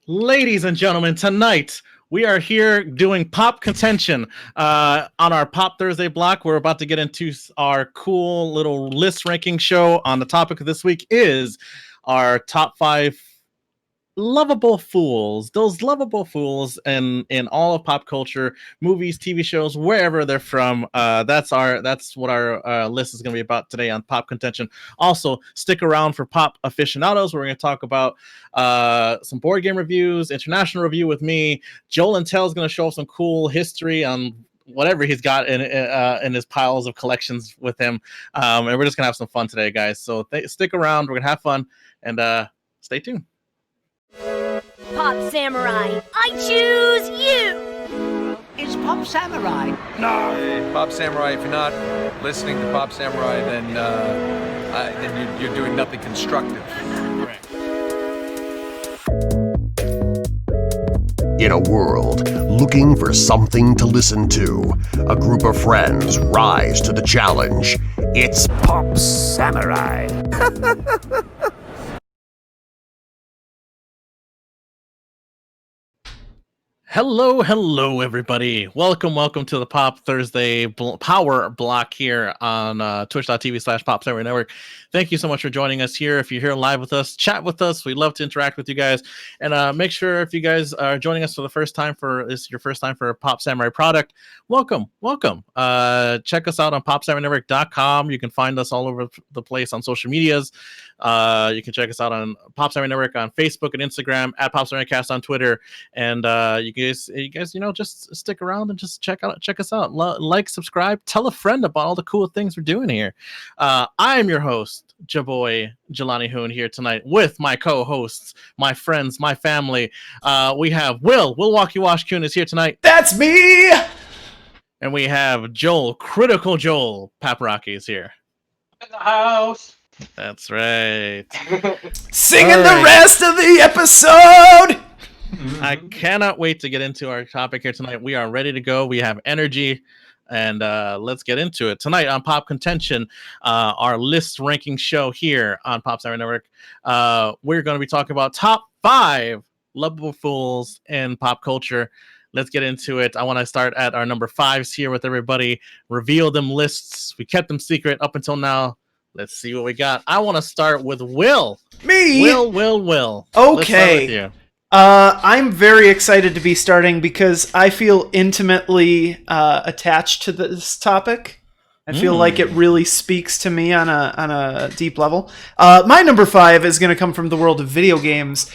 Ladies and gentlemen, tonight we are here doing Pop Contention on our Pop Thursday block. We're about to get into our cool little list ranking show. On the topic of this week is our top five lovable fools, those lovable fools in all of pop culture, movies, TV shows, wherever they're from. That's what our list is going to be about today on Pop Contention. Also, stick around for Pop Aficionados. We're going to talk about some board game reviews, international review with me. Joel and Tell's going to show some cool history on whatever he's got in his piles of collections with him, and we're just gonna have some fun today, guys. So stick around. We're gonna have fun and stay tuned. Pop Samurai, I choose you! Is Pop Samurai? No. Hey, Pop Samurai, if you're not listening to Pop Samurai, then you're doing nothing constructive. Correct. In a world looking for something to listen to, a group of friends rise to the challenge. It's Pop Samurai. Hello, everybody. Welcome to the Pop Thursday Power Block here on twitch.tv/Pop Samurai Network. Thank you so much for joining us here. If you're here live with us, chat with us. We love to interact with you guys. And make sure if you guys are joining us for the first time, this is your first time for a Pop Samurai product, welcome. Check us out on popsamurainetwork.com. You can find us all over the place on social medias. You can check us out on Pop Samurai Network on Facebook and Instagram, at Pop Samurai Cast on Twitter, and you guys, just stick around and just check us out. Like, subscribe, tell a friend about all the cool things we're doing here. I am your host, Jaboy Jelani Hoon, here tonight with my co-hosts, my friends, my family. We have Will Walkie Wash Kuhn is here tonight. That's me. And we have Joel, Critical Joel Paparaki is here. In the house. That's right. Singing the rest of the episode. I cannot wait to get into our topic here tonight. We are ready to go. We have energy, and let's get into it. Tonight on Pop Contention, our list ranking show here on Pop Samurai Network, we're going to be talking about top 5 lovable fools in pop culture. Let's get into it. I want to start at our number 5s here with everybody. Reveal them lists. We kept them secret up until now. Let's see what we got. I want to start with Will. Me? Will. Okay. I'm very excited to be starting because I feel intimately attached to this topic. I feel like it really speaks to me on a deep level. My number 5 is going to come from the world of video games.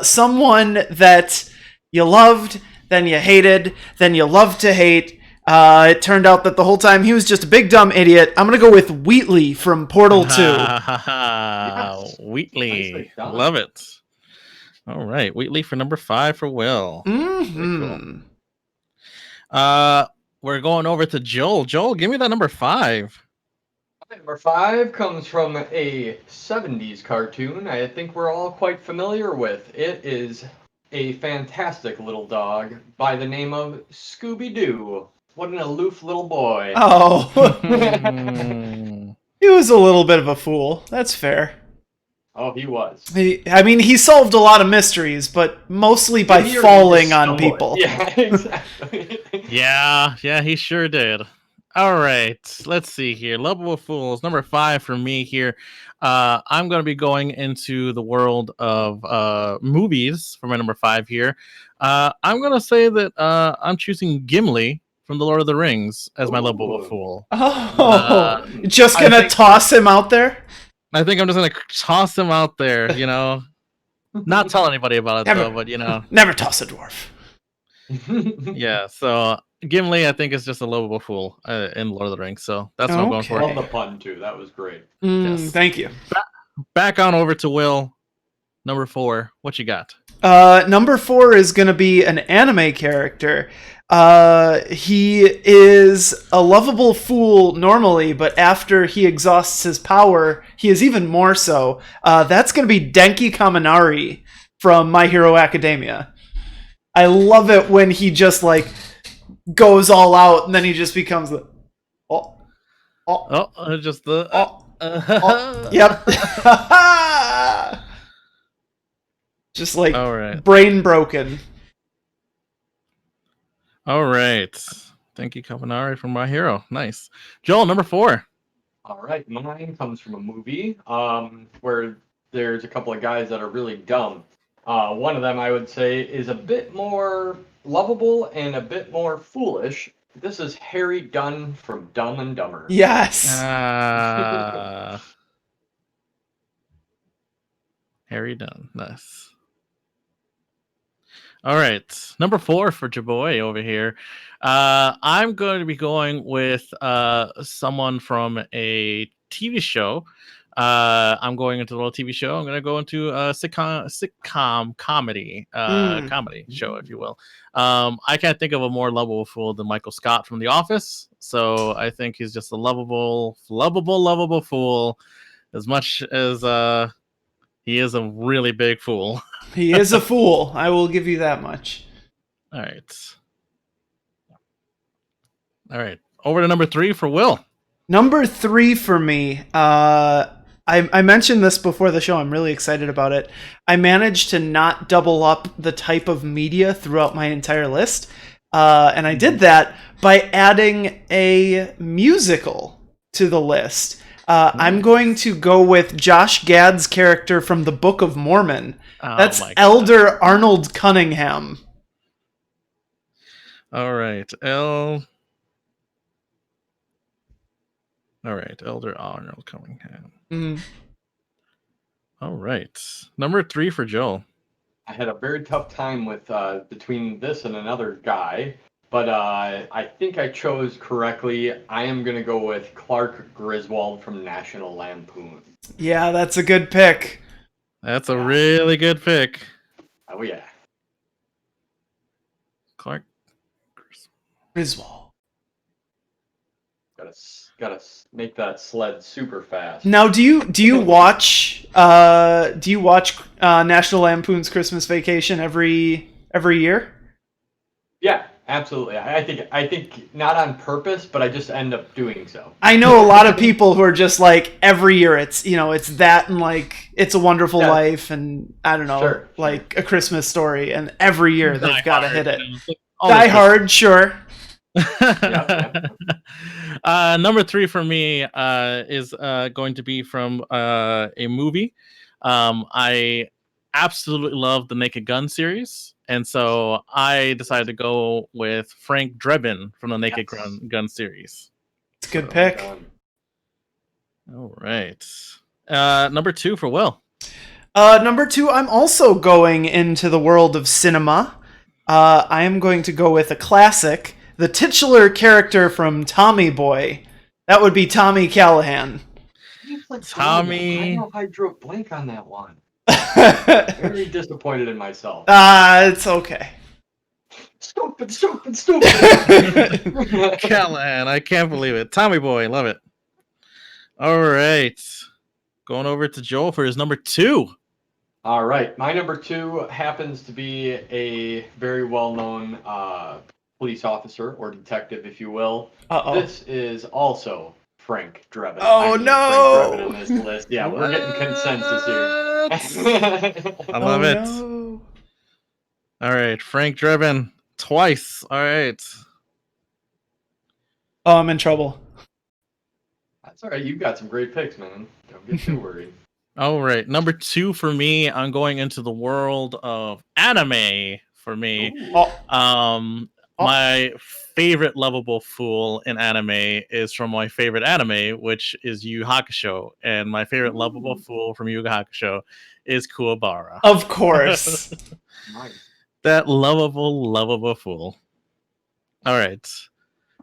Someone that you loved, then you hated, then you loved to hate. It turned out that the whole time he was just a big dumb idiot. I'm going to go with Wheatley from Portal 2. Yes. Wheatley. Love it. All right. Wheatley for number 5 for Will. Mm-hmm. Cool. We're going over to Joel. Joel, give me that number 5. Number 5 comes from a 70s cartoon I think we're all quite familiar with. It is a fantastic little dog by the name of Scooby-Doo. What an aloof little boy. Oh. He was a little bit of a fool. That's fair. Oh, he was. He solved a lot of mysteries, but mostly by falling on people. Yeah, exactly. Yeah, he sure did. All right, let's see here. Lovable Fools, number 5 for me here. I'm going to be going into the world of movies for my number 5 here. I'm going to say that I'm choosing Gimli from The Lord of the Rings as my lovable fool. Oh, just going to toss him out there? I think I'm just going to toss him out there, Not tell anybody about it, though, but, Never toss a dwarf. Yeah, so Gimli, I think, is just a lovable fool in Lord of the Rings, so that's what I'm going for. I love the pun, too. That was great. Yes. Thank you. Back on over to Will. Number 4. What you got? Number 4 is going to be an anime character. He is a lovable fool normally, but after he exhausts his power, he is even more so. That's going to be Denki Kaminari from My Hero Academia. I love it when he just goes all out and then he just becomes the yep. Just like All right. brain broken. All right. Thank you, Cavanari, for My Hero. Nice. Joel, number 4. All right, mine comes from a movie where there's a couple of guys that are really dumb. One of them, I would say, is a bit more lovable and a bit more foolish. This is Harry Dunn from Dumb and Dumber. Yes. Harry Dunn. Nice. All right. Number 4 for Jaboy over here. I'm going to be going with someone from a TV show. I'm going into a little TV show. I'm going to go into a sitcom comedy comedy show, if you will. I can't think of a more lovable fool than Michael Scott from The Office. So I think he's just a lovable fool. As much as he is a really big fool. He is a fool. I will give you that much. All right. Over to number 3 for Will. Number 3 for me. I mentioned this before the show. I'm really excited about it. I managed to not double up the type of media throughout my entire list. And I did that by adding a musical to the list. I'm going to go with Josh Gad's character from the Book of Mormon. That's Elder Arnold Cunningham. All right. Elder Arnold Cunningham. Mm. All right. Number 3 for Joel. I had a very tough time with between this and another guy, but I think I chose correctly. I am going to go with Clark Griswold from National Lampoon. Yeah, that's a good pick. That's a really good pick. Oh, yeah. Clark Griswold. Gotta make that sled super fast. Now, do you watch National Lampoon's Christmas Vacation every year? Yeah, absolutely. I think not on purpose, but I just end up doing so. I know a lot of people who are just like every year it's that and like It's a Wonderful Life and I don't know, like A Christmas Story, and every year they've got to hit it. Die Hard, sure. Number 3 for me is going to be from a movie. I absolutely love the Naked Gun series, and so I decided to go with Frank Drebin from the Naked Gun series. It's a good pick. All right. Number 2 for Will. Number 2, I'm also going into the world of cinema. I am going to go with a classic. The titular character from Tommy Boy. That would be Tommy Callahan. Tommy. I don't know if I drew a blank on that one. Very disappointed in myself. It's okay. Stupid. Callahan, I can't believe it. Tommy Boy, love it. All right. Going over to Joel for his number 2. All right. My number 2 happens to be a very well-known police officer or detective, if you will. This is also Frank Drebin. Oh, no! Frank Drebin on this list. Yeah, we're getting consensus here. I love it. No. All right, Frank Drebin twice. All right. Oh, I'm in trouble. That's all right. You've got some great picks, man. Don't get too worried. All right, number 2 for me. I'm going into the world of anime for me. My favorite lovable fool in anime is from my favorite anime, which is Yu Yu Hakusho. And my favorite lovable fool from Yu Yu Hakusho is Kuwabara. Of course. Nice. That lovable fool. All right.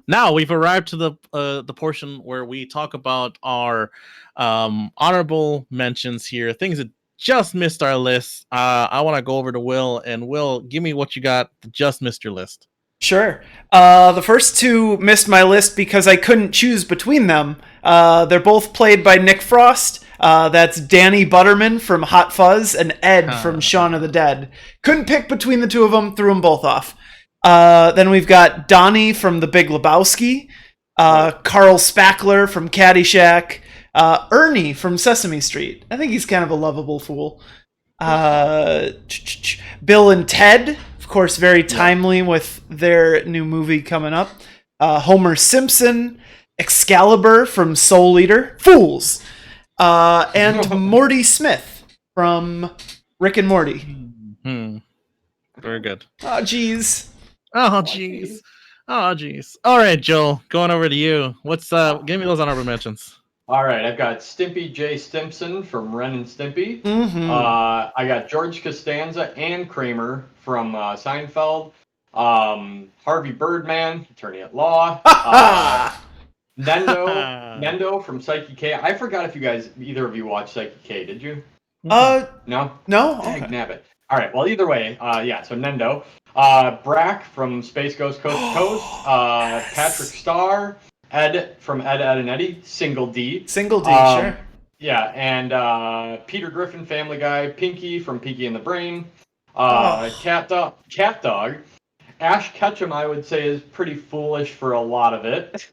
Now we've arrived to the portion where we talk about our honorable mentions here, things that just missed our list. I want to go over to Will, and Will, give me what you got that just missed your list. Sure. The first 2 missed my list because I couldn't choose between them. They're both played by Nick Frost. That's Danny Butterman from Hot Fuzz and Ed from Shaun of the Dead. Couldn't pick between the 2 of them, threw them both off. Then we've got Donnie from The Big Lebowski, Carl Spackler from Caddyshack, Ernie from Sesame Street. I think he's kind of a lovable fool. Bill and Ted, of course, very timely with their new movie coming up. Homer Simpson, Excalibur from Soul Eater, Fools, and Morty Smith from Rick and Morty. Very good. Oh, jeez. Oh, jeez. Oh, jeez. All right, Joel, going over to you. Give me those honorable mentions. All right, I've got Stimpy J. Stimpson from Ren and Stimpy. Mm-hmm. I got George Costanza and Kramer from Seinfeld. Harvey Birdman, attorney at law. Nendo from Psyche K. I forgot if either of you watched Psyche K. Did you? No. No. Okay. Nabbit. All right. Well, either way, so Nendo, Brack from Space Ghost Coast to Coast. Patrick Starr. Ed from Ed, and Eddie, Single D. Sure. Yeah, and Peter Griffin, Family Guy, Pinky from Pinky and the Brain, Cat Dog. Ash Ketchum, I would say, is pretty foolish for a lot of it.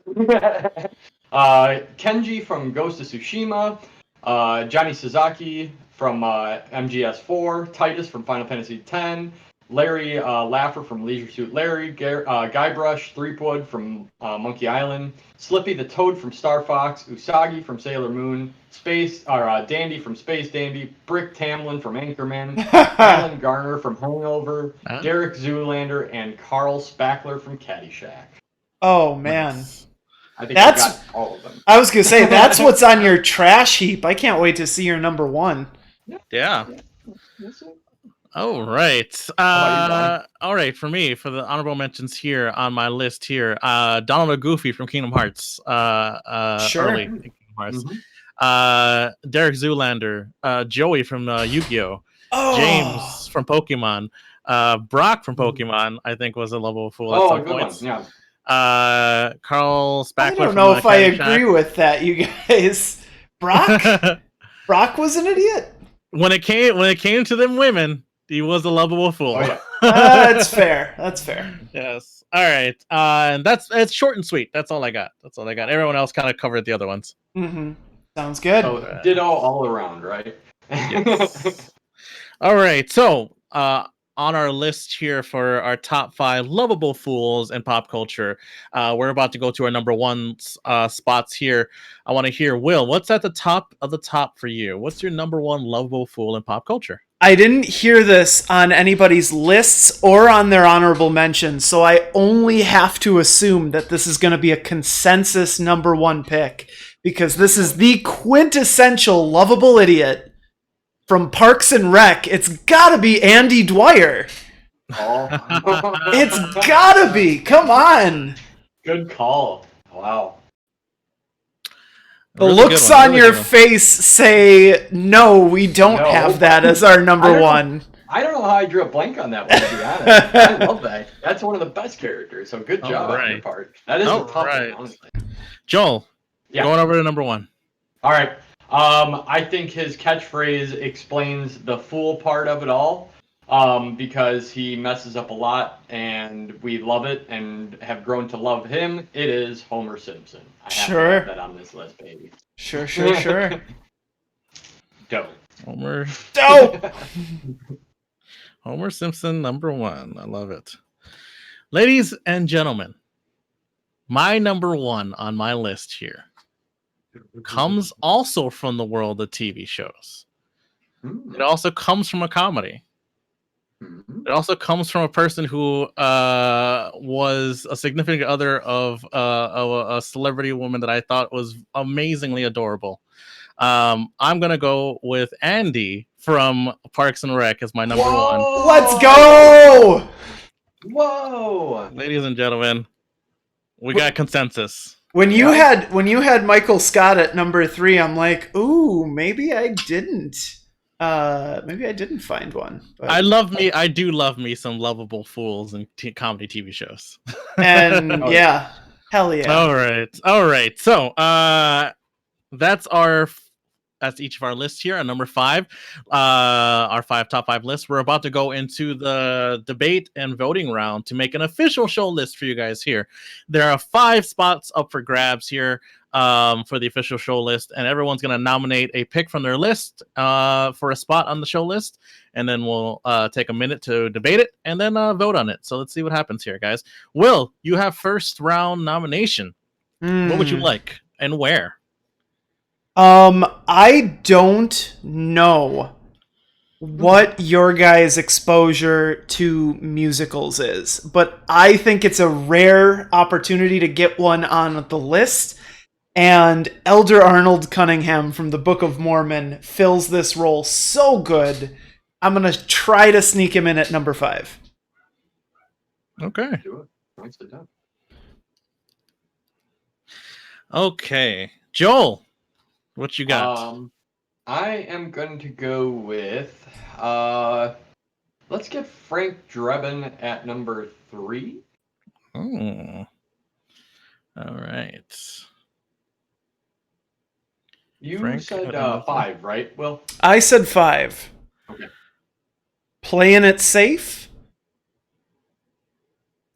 Kenji from Ghost of Tsushima, Johnny Sasaki from MGS4, Titus from Final Fantasy X, Larry Laffer from Leisure Suit Larry, Guybrush Threepwood from Monkey Island, Slippy the Toad from Star Fox, Usagi from Sailor Moon, Dandy from Space Dandy, Brick Tamlin from Anchorman, Alan Garner from Hangover, Derek Zoolander, and Carl Spackler from Caddyshack. Oh man, I think I got all of them. I was gonna say that's what's on your trash heap. I can't wait to see your number one. Yeah. All right. All right. For me, for the honorable mentions here on my list here, Donald or Goofy from Kingdom Hearts. Sure. Early Kingdom Hearts. Derek Zoolander. Joey from Yu-Gi-Oh. James from Pokemon. Brock from Pokemon, I think, was a lovable fool at some points. Yeah. Carl Spackler. I don't know if I agree with that, you guys. Brock was an idiot. When it came to them women, he was a lovable fool. Oh, yeah. That's fair. Yes. All right. And it's short and sweet. That's all I got. Everyone else kind of covered the other ones. Mm-hmm. Sounds good. So, ditto all around, right? Yes. All right. So, on our list here for our top 5 lovable fools in pop culture, we're about to go to our number 1 spots here. I want to hear, Will, what's at the top of the top for you? What's your number 1 lovable fool in pop culture? I didn't hear this on anybody's lists or on their honorable mentions, so I only have to assume that this is going to be a consensus number 1 pick, because this is the quintessential lovable idiot from Parks and Rec. It's gotta be Andy Dwyer. It's gotta be. Come on. Good call. Wow. The looks on your face say, no, we don't have that as our number 1. I don't know how I drew a blank on that one, to be honest. I love that. That's one of the best characters, so good job on your part. That is a tough one, honestly. Joel, going over to number 1. All right. I think his catchphrase explains the fool part of it all, because he messes up a lot, and we love it and have grown to love him. It is Homer Simpson. I have to have that on this list, baby. Sure. Dope. Dope! Homer Simpson, number 1. I love it. Ladies and gentlemen, my number 1 on my list here comes also from the world of TV shows. It also comes from a comedy. It also comes from a person who was a significant other of a celebrity woman that I thought was amazingly adorable. I'm going to go with Andy from Parks and Rec as my number 1. Let's go! Whoa! Ladies and gentlemen, we got consensus. When you had Michael Scott at number 3, I'm like, ooh, maybe I didn't find one. But... I do love me some lovable fools in comedy TV shows. And yeah, hell yeah. All right. So that's our that's each of our lists here. At number 5, our top 5 lists. We're about to go into the debate and voting round to make an official show list for you guys here. There are 5 spots up for grabs here for the official show list, and everyone's going to nominate a pick from their list for a spot on the show list, and then we'll take a minute to debate it and then vote on it. So let's see what happens here, guys. Will, you have first round nomination. What would you like and where? I don't know what your guys' exposure to musicals is, but I think it's a rare opportunity to get one on the list. And Elder Arnold Cunningham from the Book of Mormon fills this role so good. I'm going to try to sneak him in at number 5. Okay. Do it. Nicely done. Okay. Joel, what you got? I am going to go with let's get Frank Drebin at number 3. Oh. All right. You Frank, said 5, right? Well, I said 5. okay. Playing it safe?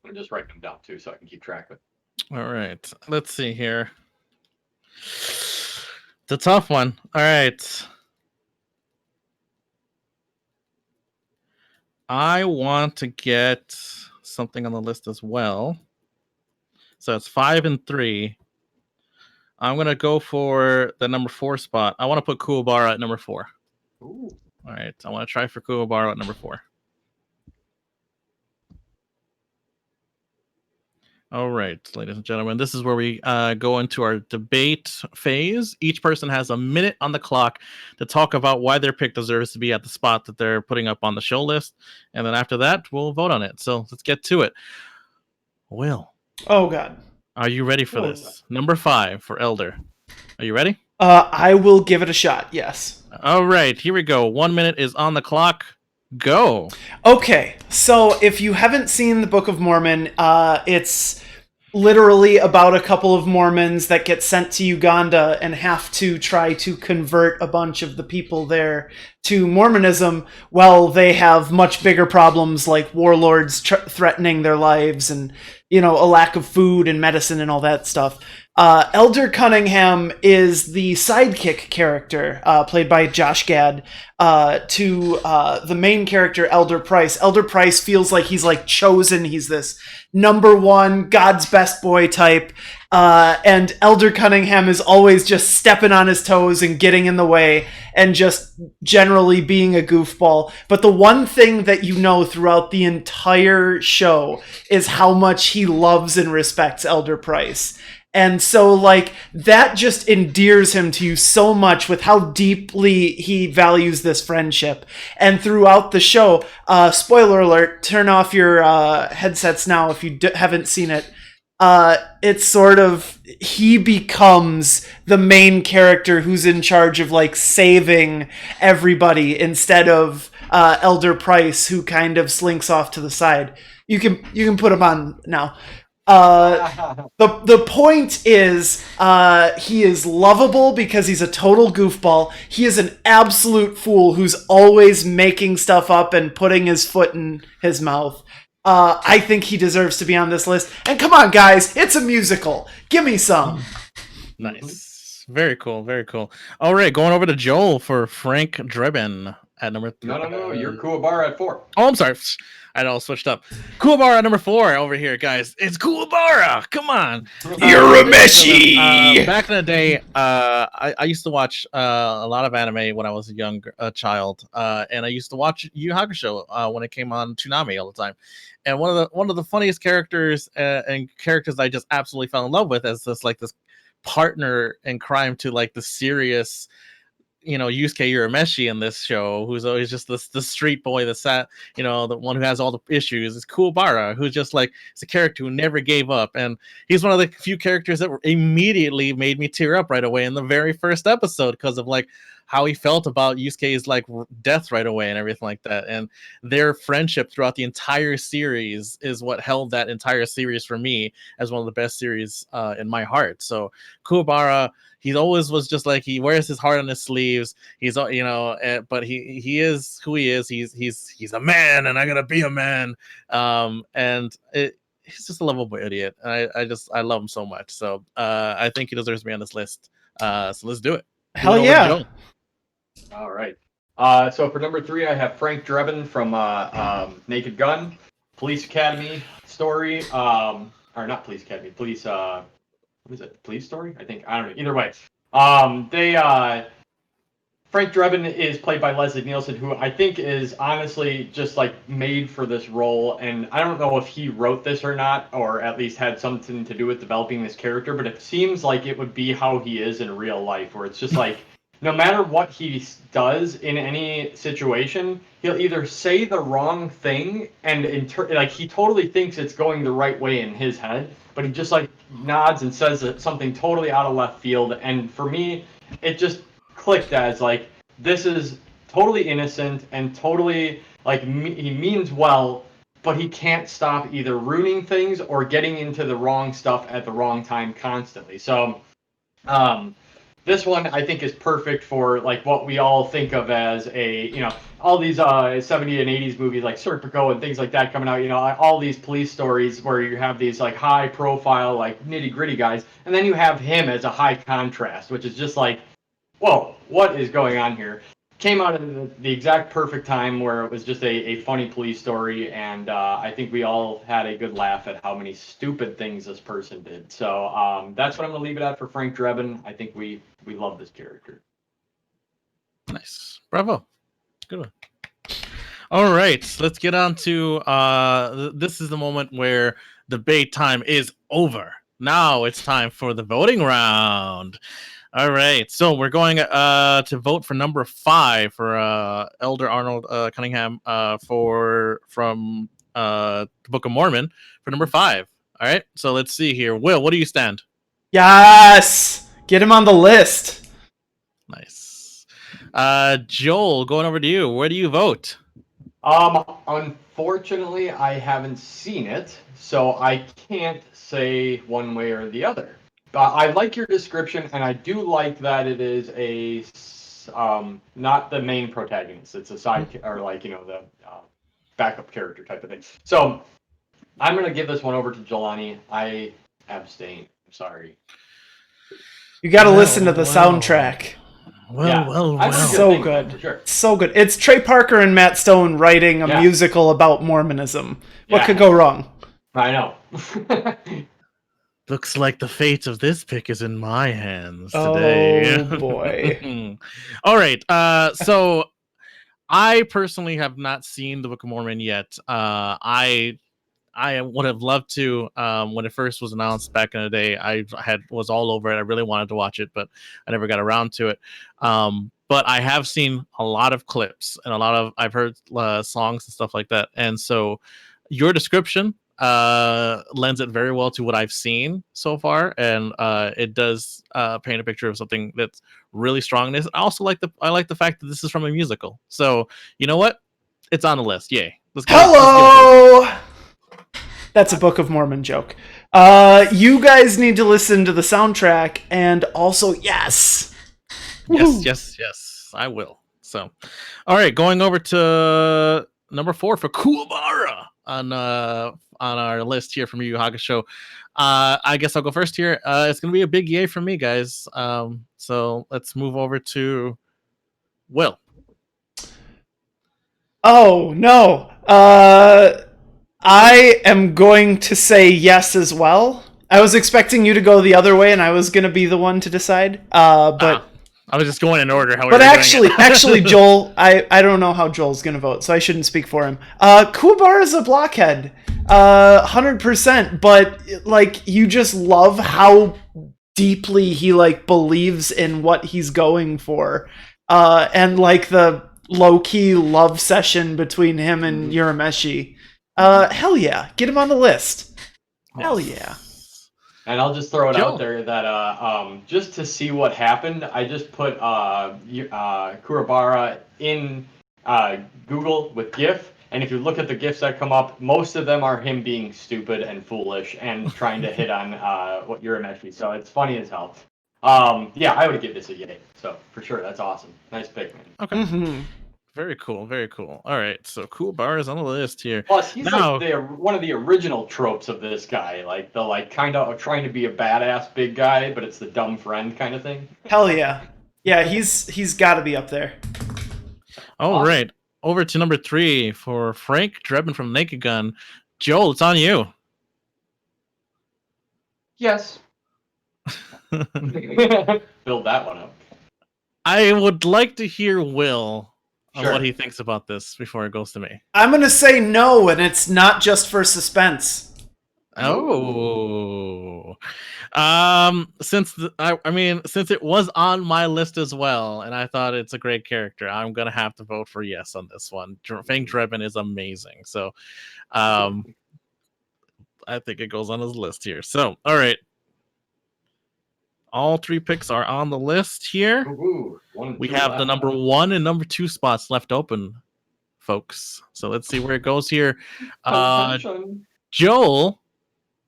I'm just writing them down too, so I can keep track of it. All right. Let's see here. It's a tough one. All right. I want to get something on the list as well. So it's 5 and 3. I'm going to go for the number 4 spot. I want to put Kuwabara at number 4. Ooh. All right. I want to try for Kuwabara at number 4. All right, ladies and gentlemen, this is where we go into our debate phase. Each person has a minute on the clock to talk about why their pick deserves to be at the spot that they're putting up on the show list. And then after that, we'll vote on it. So let's get to it. Will. Oh, God. Are you ready for this? Number 5 for Elder. Are you ready? I will give it a shot, yes. All right, here we go. 1 minute is on the clock. Go. Okay, so if you haven't seen the Book of Mormon, it's literally about a couple of Mormons that get sent to Uganda and have to try to convert a bunch of the people there to Mormonism. Well, they have much bigger problems like warlords threatening their lives and, a lack of food and medicine and all that stuff. Elder Cunningham is the sidekick character, played by Josh Gad, to the main character, Elder Price. Elder Price feels like he's chosen. He's this number one, God's best boy type. And Elder Cunningham is always just stepping on his toes and getting in the way and just generally being a goofball. But the one thing that you know throughout the entire show is how much he loves and respects Elder Price. And so, that just endears him to you so much with how deeply he values this friendship. And throughout the show, spoiler alert, turn off your headsets now if you haven't seen it. It's sort of, he becomes the main character who's in charge of, saving everybody instead of Elder Price, who kind of slinks off to the side. You can put him on now. The point is, he is lovable because he's a total goofball. He is an absolute fool who's always making stuff up and putting his foot in his mouth. I think he deserves to be on this list. And come on, guys, it's a musical. Give me some. Nice. Very cool. Very cool. All right, going over to Joel for Frank Drebin at number 3. No. You're Kuwabara at 4. Oh, I'm sorry. I all switched up. Kuwabara at number 4 over here, guys. It's Kuwabara. Come on. You're a Meshi. Back in the day, I used to watch a lot of anime when I was a child, and I used to watch Yu Yu Hakusho when it came on Toonami all the time. And one of the funniest characters and characters I just absolutely fell in love with as this partner in crime to the serious, Yusuke Urameshi in this show, who's always just the street boy, the one who has all the issues, is Kuwabara, who's just it's a character who never gave up. And he's one of the few characters that immediately made me tear up right away in the very first episode because of how he felt about Yusuke's like death right away and everything like that. And their friendship throughout the entire series is what held that entire series for me as one of the best series in my heart. So Kuwabara, he always was just like, he wears his heart on his sleeves. He's, you know, but he is who he is. He's a man, and I'm gonna be a man. He's just a lovable idiot. And I love him so much. So I think he deserves to be on this list. So let's do it. Hell yeah. All right. So for number 3, I have Frank Drebin from Naked Gun, Police Academy story. Or not Police Academy, Police, what is it? Police Story? I think. I don't know. Either way. Frank Drebin is played by Leslie Nielsen, who I think is honestly just like made for this role. And I don't know if he wrote this or not, or at least had something to do with developing this character, but it seems like it would be how he is in real life, where it's just like, no matter what he does in any situation, he'll either say the wrong thing and like he totally thinks it's going the right way in his head, but he just like nods and says something totally out of left field. And for me, it just clicked as like, this is totally innocent and totally like he means well, but he can't stop either ruining things or getting into the wrong stuff at the wrong time constantly. So this one I think is perfect for like what we all think of as a, you know, all these 70s and 80s movies like Serpico and things like that coming out, you know, all these police stories where you have these like high profile, like nitty gritty guys. And then you have him as a high contrast, which is just like, whoa, what is going on here? Came out at the exact perfect time where it was just a funny police story, and I think we all had a good laugh at how many stupid things this person did. So that's what I'm going to leave it at for Frank Drebin. I think we love this character. Nice. Bravo. Good one. All right, let's get on to this is the moment where debate time is over. Now it's time for the voting round. All right, so we're going to vote for number 5 for Elder Arnold Cunningham from the Book of Mormon for number 5. All right, so let's see here. Will, what do you stand? Yes! Get him on the list. Nice. Joel, going over to you. Where do you vote? Unfortunately, I haven't seen it, so I can't say one way or the other. I like your description, and I do like that it is a not the main protagonist. It's a side or like, you know, the backup character type of thing. So I'm gonna give this one over to Jelani. I abstain. I'm sorry. You got to listen to the soundtrack. Well. So good. For sure. So good. It's Trey Parker and Matt Stone writing a musical about Mormonism. What could go wrong? I know. Looks like the fate of this pick is in my hands today. Oh, boy. All right. So I personally have not seen the Book of Mormon yet. I would have loved to when it first was announced back in the day. I was all over it. I really wanted to watch it, but I never got around to it. But I have seen a lot of clips and I've heard songs and stuff like that. And so your description lends it very well to what I've seen so far, and it does paint a picture of something that's really strong in this. I also like the fact that this is from a musical. So you know what? It's on the list. Yay. Let's go. Hello! That's a Book of Mormon joke. You guys need to listen to the soundtrack, and also yes, I will. So, all right, going over to number 4 for Kuwabara on our list here from Yu Yu Hakusho. I guess I'll go first here. It's gonna be a big yay from me, guys. So let's move over to Will. Oh no. I am going to say yes as well. I was expecting you to go the other way, and I was going to be the one to decide. But I was just going in order. But actually, Joel, I don't know how Joel's going to vote, so I shouldn't speak for him. Kuwabara is a blockhead, 100%. But like, you just love how deeply he like believes in what he's going for, and like the low key love session between him and Urameshi. Hell yeah, get him on the list. Hell yeah. And I'll just throw it Joe. out there that just to see what happened, I just put Kurabara in Google with GIF, and if you look at the GIFs that come up, most of them are him being stupid and foolish and trying to hit on what you're imagining. So it's funny as hell. Yeah, I would give this a yay. So for sure, that's awesome. Nice pick, man. Okay. Mm-hmm. Very cool. Very cool. All right. So cool bar is on the list here. Plus, he's Now- like one of the original tropes of this guy, like the kind of trying to be a badass big guy, but it's the dumb friend kind of thing. Hell yeah. Yeah, he's got to be up there. All Awesome. right. Over to number 3 for Frank Drebin from Naked Gun. Joel, it's on you. Yes. Build that one up. I would like to hear Will on Sure. what he thinks about this before it goes to me. I'm going to say no, and it's not just for suspense. Oh. Since since it was on my list as well, and I thought it's a great character, I'm gonna have to vote for yes on this one. Frank Drebin is amazing, so I think it goes on his list here. So, all right, all 3 picks are on the list here. Ooh, one and We two have left. the number 1 and number 2 spots left open, folks. So let's see where it goes here. Contention. Joel,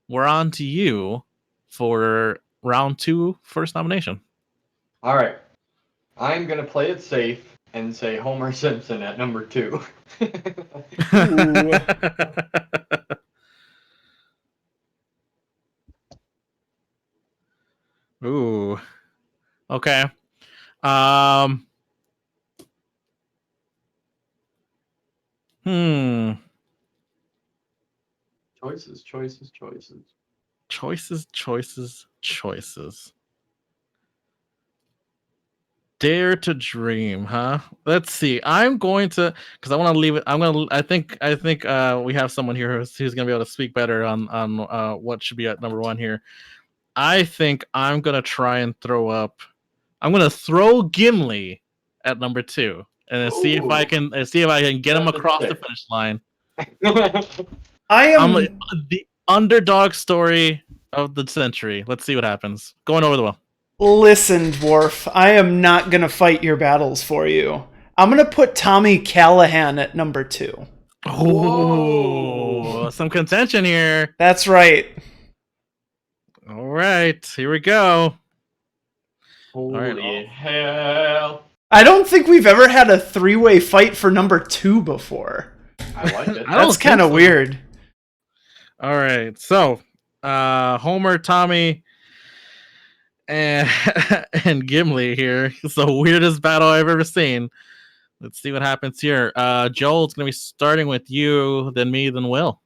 we're on to you for round 2, first nomination. All right. I'm going to play it safe and say Homer Simpson at number 2. Ooh. Okay. Um. Hmm. Choices. Choices. Dare to dream, huh? Let's see. I'm going to, because I want to leave it. I think we have someone here who's going to be able to speak better on what should be at number 1 here. I think I'm going to try and I'm going to throw Gimli at number 2 and see if I can get him That's across the it. finish line. I am The underdog story of the century. Let's see what happens. Going over the well. Listen, Dwarf, I am not going to fight your battles for you. I'm going to put Tommy Callahan at number 2. Oh, some contention here. That's right. All right, here we go. Holy hell. I don't think we've ever had a 3-way fight for number 2 before. I like it. I don't That's think kind of so. weird. All right, so Homer, Tommy, and and Gimli here. It's the weirdest battle I've ever seen. Let's see what happens here. Joel, it's gonna be starting with you, then me, then Will.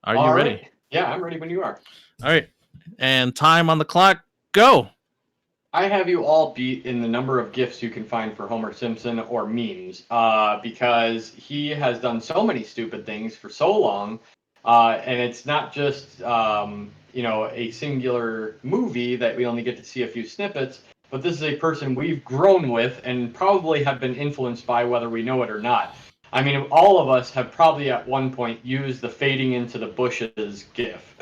Are you All ready? right. Yeah, I'm ready when you are. All right, and time on the clock. Go. I have you all beat in the number of GIFs you can find for Homer Simpson or memes, because he has done so many stupid things for so long, and it's not just a singular movie that we only get to see a few snippets, but this is a person we've grown with and probably have been influenced by whether we know it or not. I mean, all of us have probably at one point used the fading into the bushes GIF.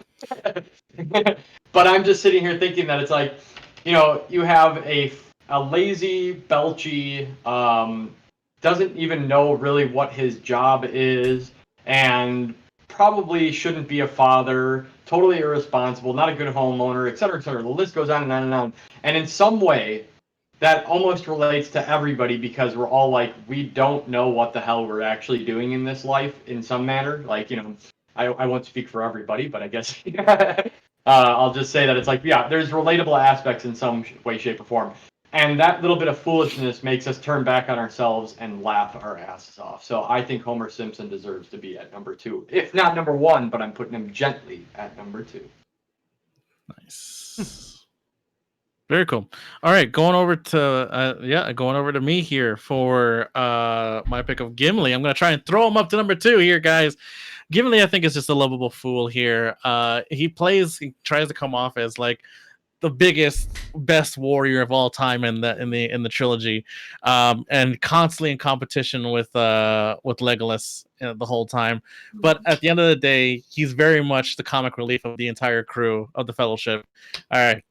But I'm just sitting here thinking that it's like, you have a lazy, belchy, doesn't even know really what his job is, and probably shouldn't be a father, totally irresponsible, not a good homeowner, et cetera, et cetera. The list goes on and on and on. And in some way, that almost relates to everybody because we're all like, we don't know what the hell we're actually doing in this life in some manner. Like, I won't speak for everybody, but I guess I'll just say that it's like, yeah, there's relatable aspects in some way, shape, or form. And that little bit of foolishness makes us turn back on ourselves and laugh our asses off. So I think Homer Simpson deserves to be at number 2. If not number 1, but I'm putting him gently at number 2. Nice. Very cool. All right, going over to me here for my pick of Gimli. I'm going to try and throw him up to number 2 here, guys. Gimli, I think, is just a lovable fool here. He tries to come off as like the biggest, best warrior of all time in the trilogy, and constantly in competition with Legolas the whole time. But at the end of the day, he's very much the comic relief of the entire crew of the Fellowship. All right.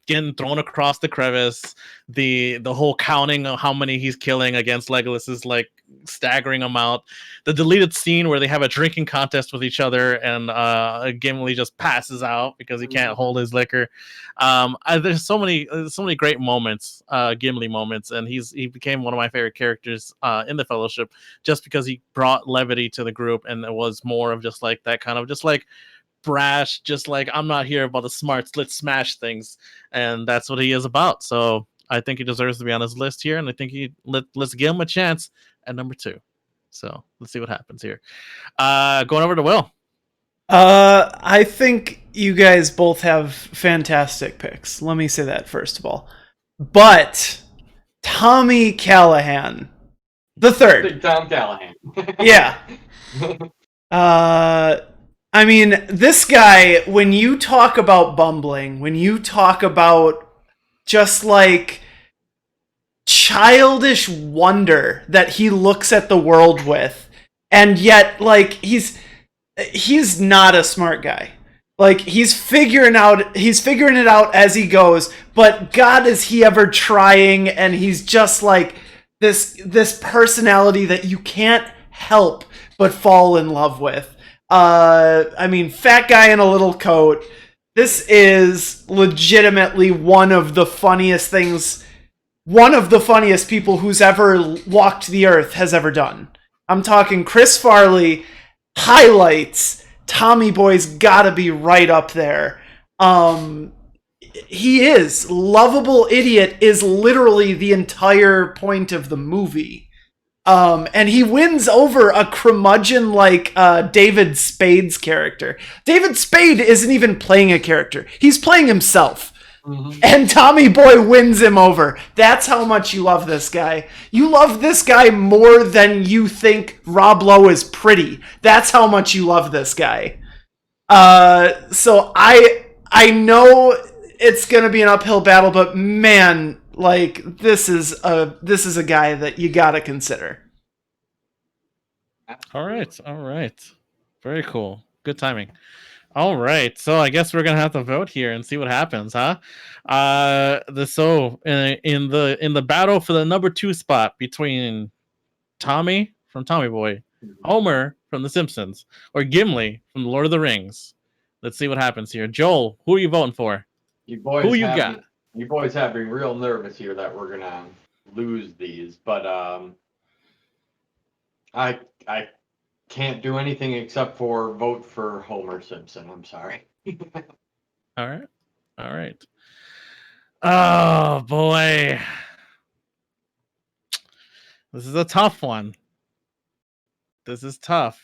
Getting thrown across the crevice, the whole counting of how many he's killing against Legolas is like staggering amount. The deleted scene where they have a drinking contest with each other and Gimli just passes out because he can't hold his liquor. There's so many great moments, Gimli moments, and he became one of my favorite characters in the Fellowship just because he brought levity to the group, and it was more of just like that kind of just like brash, just like I'm not here about the smarts, let's smash things, and that's what he is about. So I think he deserves to be on his list here, and I think let's give him a chance at number 2. So let's see what happens here. Going over to Will. I think you guys both have fantastic picks. Let me say that first of all. But Tommy Callahan, the third. Big Tom Callahan. Yeah. I mean, this guy, when you talk about bumbling, when you talk about just like childish wonder that he looks at the world with, and yet like he's not a smart guy. Like he's figuring it out as he goes, but God, is he ever trying, and he's just like this personality that you can't help but fall in love with. I mean, fat guy in a little coat. This is legitimately one of the funniest people who's ever walked the earth has ever done. I'm talking Chris Farley, highlights. Tommy Boy's gotta be right up there. He is. Lovable Idiot is literally the entire point of the movie. And he wins over a curmudgeon like David Spade's character. David Spade isn't even playing a character. He's playing himself. Mm-hmm. And Tommy Boy wins him over. That's how much you love this guy. You love this guy more than you think Rob Lowe is pretty. That's how much you love this guy. So I know it's going to be an uphill battle, but man, like this is a guy that you got to consider. All right. Very cool. Good timing. All right. So I guess we're going to have to vote here and see what happens, huh? In the battle for the number 2 spot between Tommy from Tommy Boy, Homer from The Simpsons, or Gimli from The Lord of the Rings. Let's see what happens here. Joel, who are you voting for? Who you got? You boys have me real nervous here that we're gonna lose these, but I can't do anything except for vote for Homer Simpson. I'm sorry. All right. Oh boy, this is a tough one. This is tough.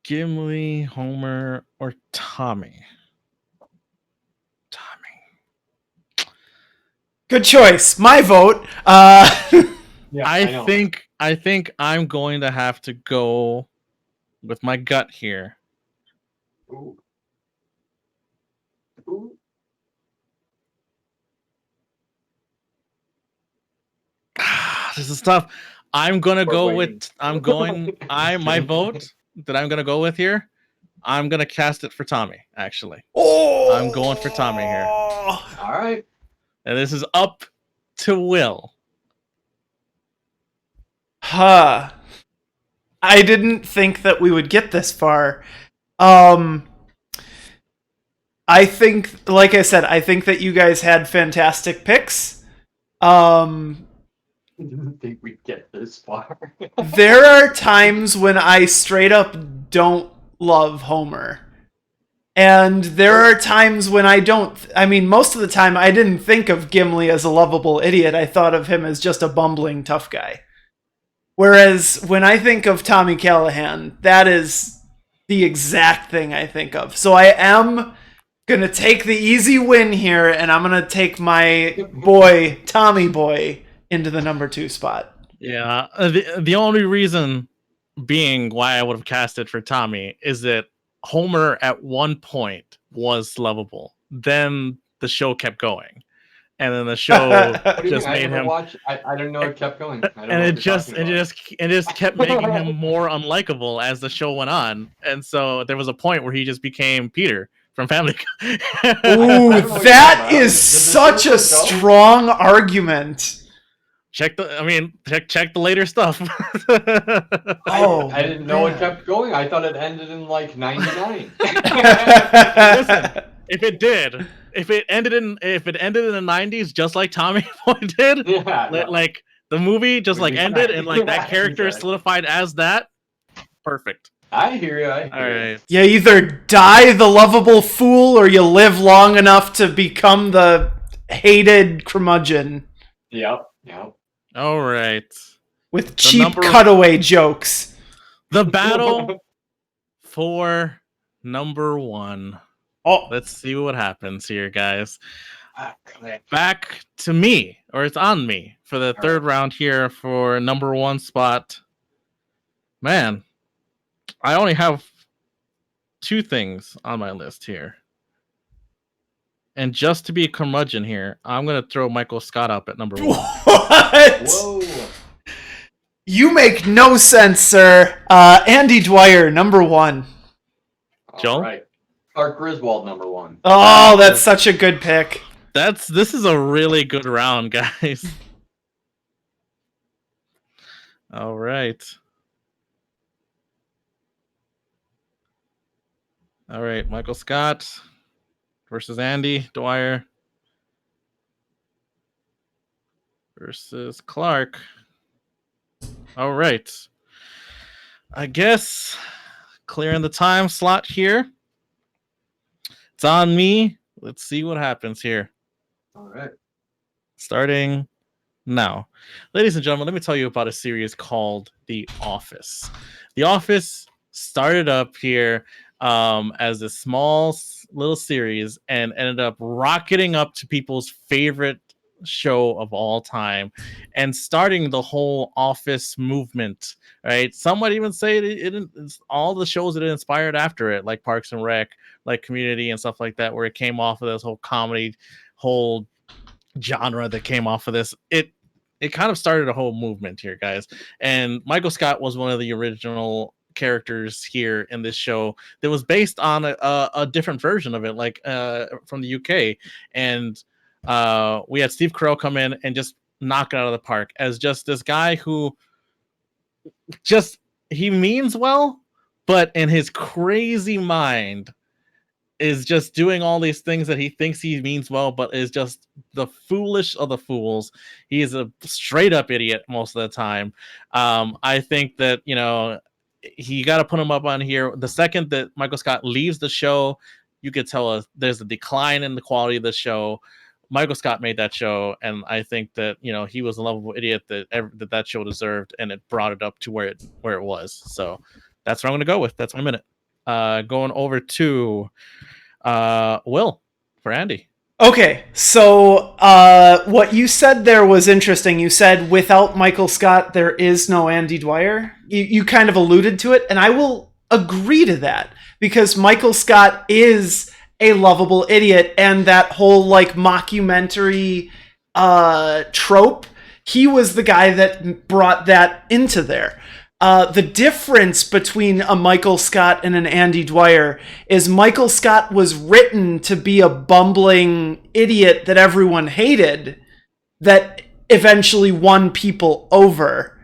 Gimli, Homer, or Tommy? Good choice. My vote. Yeah, I think I'm going to have to go with my gut here. Ooh. This is tough. I'm gonna go with. My vote that I'm gonna go with here. I'm gonna cast it for Tommy. Actually, I'm going for Tommy here. All right. And this is up to Will. I didn't think that we would get this far. I think, like I said, I think that you guys had fantastic picks. I didn't think we'd get this far. There are times when I straight up don't love Homer. And there are times when I don't. I mean, most of the time I didn't think of Gimli as a lovable idiot. I thought of him as just a bumbling tough guy. Whereas when I think of Tommy Callahan, that is the exact thing I think of. So I am going to take the easy win here, and I'm going to take my boy, Tommy Boy, into the number 2 spot. Yeah, the only reason being why I would have cast it for Tommy is that Homer at one point was lovable. Then the show kept going, and then the show What do you just mean? I made never him, watched. I didn't know it kept going. I don't and know it what you're just talking it about. just kept making him more unlikable as the show went on. And so there was a point where he just became Peter from Family Guy. Ooh, don't know what that you're talking is about. such a Does the show still go? strong argument. check the later stuff. Oh, I didn't know it man. kept going. I thought it ended in like 99. Listen, if it ended in the 90s, just like Tommy Boy did, Yeah, no. like the movie just We'd like be ended fine. and like that Yeah, character exactly. solidified as that, perfect. I hear you. All right. You either die the lovable fool or you live long enough to become the hated curmudgeon Yep. All right. with cheap number- cutaway jokes. The battle for number 1. Oh, Let's see what happens here, guys. Ah, click. Back to me, or it's on me for the third round here for number 1 spot. Man, I only have 2 things on my list here. And just to be a curmudgeon here, I'm going to throw Michael Scott up at number 1. what? Whoa. You make no sense, sir. Andy Dwyer, number 1. Joel? All right. Clark Griswold, number 1. Oh, that's such a good pick. This is a really good round, guys. All right. All right, Michael Scott versus Andy Dwyer versus Clark. All right. I guess clearing the time slot here. It's on me. Let's see what happens here. All right. Starting now. Ladies and gentlemen, let me tell you about a series called The Office. The Office started up here as a small little series and ended up rocketing up to people's favorite show of all time and starting the whole Office movement, right? Some might even say it's all the shows that it inspired after it, like Parks and Rec, like Community and stuff like that, where it came off of this whole comedy, whole genre that came off of this. It kind of started a whole movement here, guys. And Michael Scott was one of the original characters here in this show that was based on a different version of it, like from the UK. And we had Steve Carell come in and just knock it out of the park as just this guy who just, he means well, but in his crazy mind is just doing all these things that he thinks he means well, but is just the foolish of the fools. He is a straight up idiot most of the time. I think that, you know, he got to put him up on here. The second that Michael Scott leaves the show, you could tell there's a decline in the quality of the show. Michael Scott made that show, and I think that, you know, he was a lovable idiot that show deserved, and it brought it up to where it was. So that's what I'm going to go with. That's my minute. Going over to Will for Andy. Okay, so what you said there was interesting. You said without Michael Scott, there is no Andy Dwyer. You kind of alluded to it, and I will agree to that because Michael Scott is a lovable idiot, and that whole like mockumentary trope, he was the guy that brought that into there. The difference between a Michael Scott and an Andy Dwyer is Michael Scott was written to be a bumbling idiot that everyone hated that eventually won people over.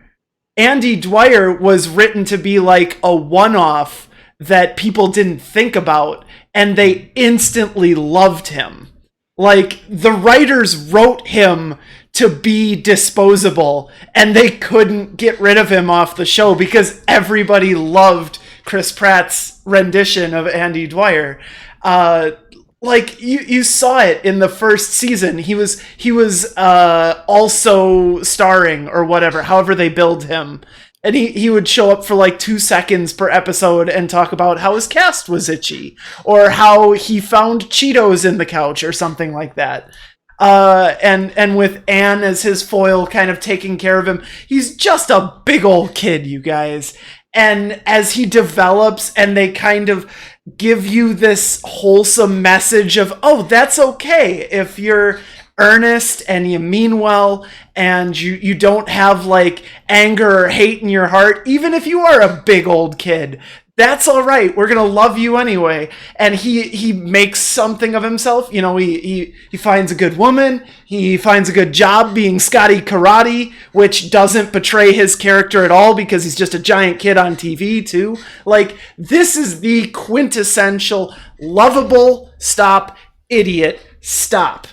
Andy Dwyer was written to be like a one-off that people didn't think about, and they instantly loved him. Like, the writers wrote him to be disposable, and they couldn't get rid of him off the show because everybody loved Chris Pratt's rendition of Andy Dwyer. Like, you saw it in the first season. He was also starring or whatever, however they billed him. And he would show up for like 2 seconds per episode and talk about how his cast was itchy or how he found Cheetos in the couch or something like that. and with Anne as his foil, kind of taking care of him. He's just a big old kid, you guys. And as he develops, and they kind of give you this wholesome message of, oh, that's okay if you're earnest and you mean well and you don't have like anger or hate in your heart, even if you are a big old kid, that's all right. We're gonna love you anyway. And he makes something of himself. You know, he finds a good woman. He finds a good job being Scotty Karate, which doesn't betray his character at all because he's just a giant kid on TV too. Like, this is the quintessential lovable stop, idiot stop.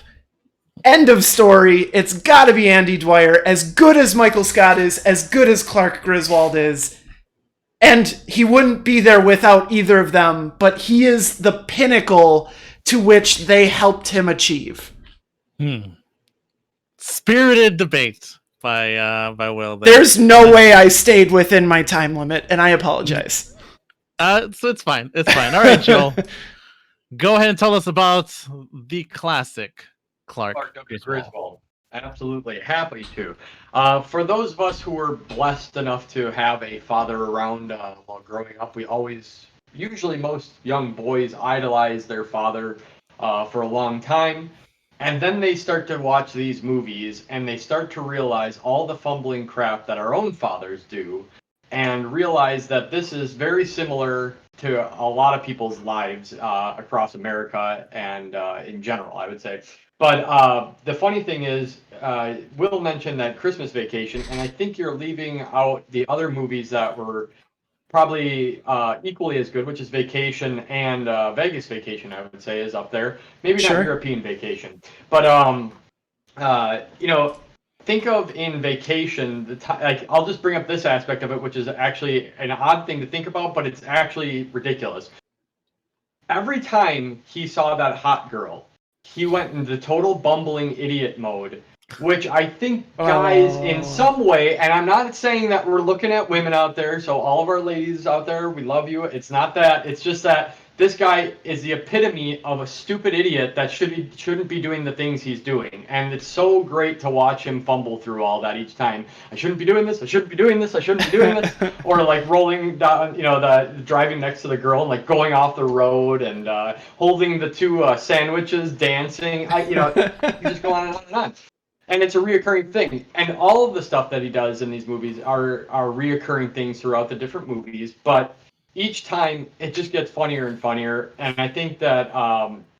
End of story. It's got to be Andy Dwyer. As good as Michael Scott is, as good as Clark Griswold is. And he wouldn't be there without either of them, but he is the pinnacle to which they helped him achieve. Spirited debate by Will. There. There's no way I stayed within my time limit, and I apologize. So it's fine. It's fine. All right, Joel. Go ahead and tell us about the classic Clark Griswold. Absolutely, happy to. For those of us who were blessed enough to have a father around while growing up, usually most young boys idolize their father for a long time. And then they start to watch these movies and they start to realize all the fumbling crap that our own fathers do and realize that this is very similar to a lot of people's lives across America and in general, I would say. But the funny thing is, Will mentioned that Christmas Vacation, and I think you're leaving out the other movies that were probably equally as good, which is Vacation and Vegas Vacation, I would say, is up there. Maybe Sure. not European Vacation. But, think of in Vacation, I'll just bring up this aspect of it, which is actually an odd thing to think about, but it's actually ridiculous. Every time he saw that hot girl, he went into total bumbling idiot mode, which I think guys in some way, and I'm not saying that we're looking at women out there, so all of our ladies out there, we love you. It's not that. It's just that this guy is the epitome of a stupid idiot that shouldn't be doing the things he's doing. And it's so great to watch him fumble through all that each time. I shouldn't be doing this. I shouldn't be doing this. I shouldn't be doing this. Or like rolling down, the driving next to the girl and like going off the road and holding the two sandwiches, dancing. You just go on and on and on. And it's a reoccurring thing. And all of the stuff that he does in these movies are reoccurring things throughout the different movies. But each time it just gets funnier and funnier. And I think that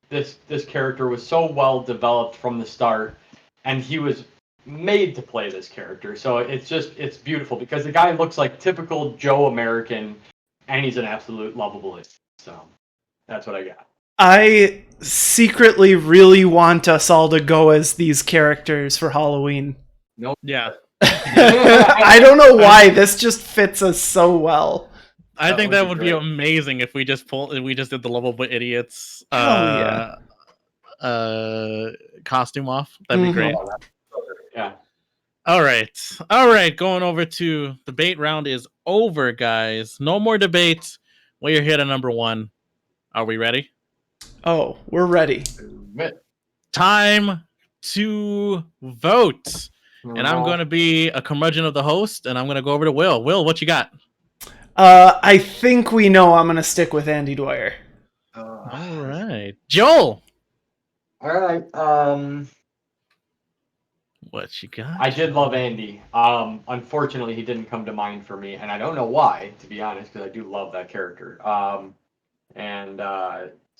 this character was so well developed from the start, and he was made to play this character. So it's beautiful because the guy looks like typical Joe American, and he's an absolute lovable idiot. So that's what I got. I secretly really want us all to go as these characters for Halloween. Nope. Yeah. I don't know why. This just fits us so well. I think that would be great. amazing if we just did the Lovable Idiots Hell costume off. That'd be great. Yeah. All right. Going over to debate round is over, guys. No more debate. We're here to number one. Are we ready? Oh, we're ready. Time to vote. And I'm going to be a curmudgeon of the host, and I'm going to go over to Will. Will, what you got? I think we know I'm going to stick with Andy Dwyer. All right. Joel. All right. What you got? I did love Andy. Unfortunately, he didn't come to mind for me, and I don't know why, to be honest, because I do love that character.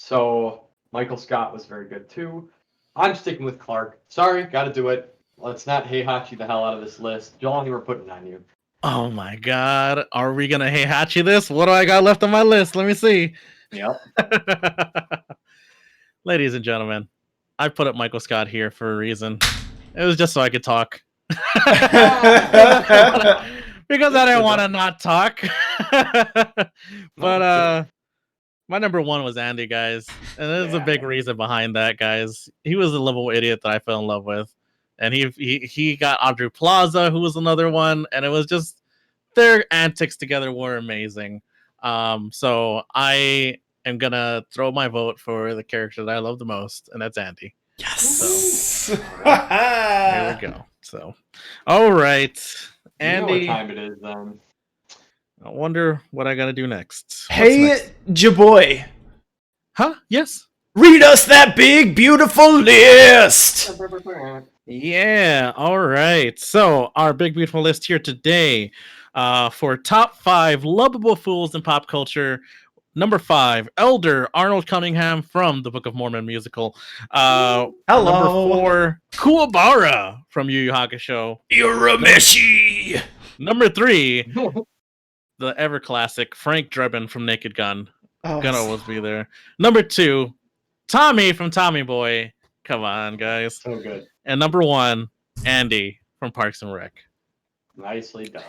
So Michael Scott was very good too. I'm sticking with Clark. Sorry, got to do it. Let's not Heihachi the hell out of this list. Joel, we're putting it on you. Oh my God. Are we going to Heihachi this? What do I got left on my list? Let me see. Yep. Ladies and gentlemen, I put up Michael Scott here for a reason. It was just so I could talk. Because I didn't want to not talk. But my number one was Andy, guys. And there's a big reason behind that, guys. He was a lovable idiot that I fell in love with. And he got Audrey Plaza, who was another one. And it was just, their antics together were amazing. So I am going to throw my vote for the character that I love the most, and that's Andy. Yes. There we go. So, all right, You know what Andy. time it is then. I wonder what I gotta do next. What's Hey, next? Jaboy, Huh? Yes. read us that big, beautiful list. Yeah. All right. So our big beautiful list here today, for top 5 lovable fools in pop culture. Number 5, Elder Arnold Cunningham from the Book of Mormon musical. Number Hello. 4, Kuwabara from Yu Yu Hakusho. Urameshi. Number 3, the ever classic Frank Drebin from Naked Gun. Oh, Gonna always be there. Number 2, Tommy from Tommy Boy. Come on, guys. So good. And number 1, Andy from Parks and Rec. Nicely done.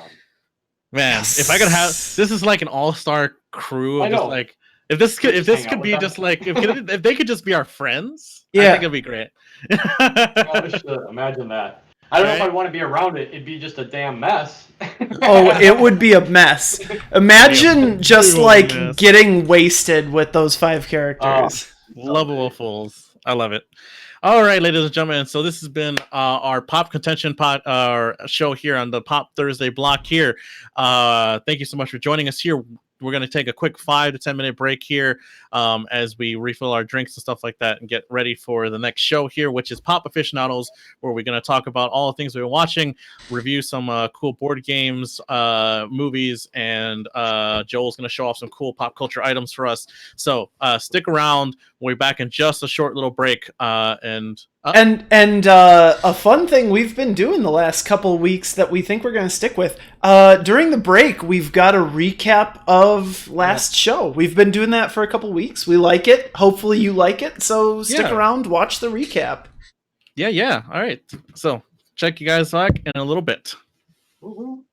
Man, Yes. if I could have, this is like an all-star crew I of just know. like, if this could Just hang out be with just them. like, if they could just be our friends, I Yeah. think it'd be great. Gosh, imagine that. I don't know if Right? I'd want to be around it. It'd be just a damn mess. Oh, it would be a mess. Imagine just brutal like mess. getting wasted with those 5 characters. Lovable fools. I love it. All right, ladies and gentlemen. So this has been our Pop Contention show here on the Pop Thursday block here. Thank you so much for joining us here. We're going to take a quick 5 to 10 minute break here as we refill our drinks and stuff like that and get ready for the next show here, which is Pop Aficionados, where we're going to talk about all the things we've been watching, review some cool board games, movies, and Joel's going to show off some cool pop culture items for us. So stick around. We'll be back in just a short little break. And a fun thing we've been doing the last couple weeks that we think we're going to stick with. During the break, we've got a recap of last show. We've been doing that for a couple weeks. We like it. Hopefully you like it. So stick Yeah. around, watch the recap. yeah. All right. So check you guys back in a little bit. Woo-hoo.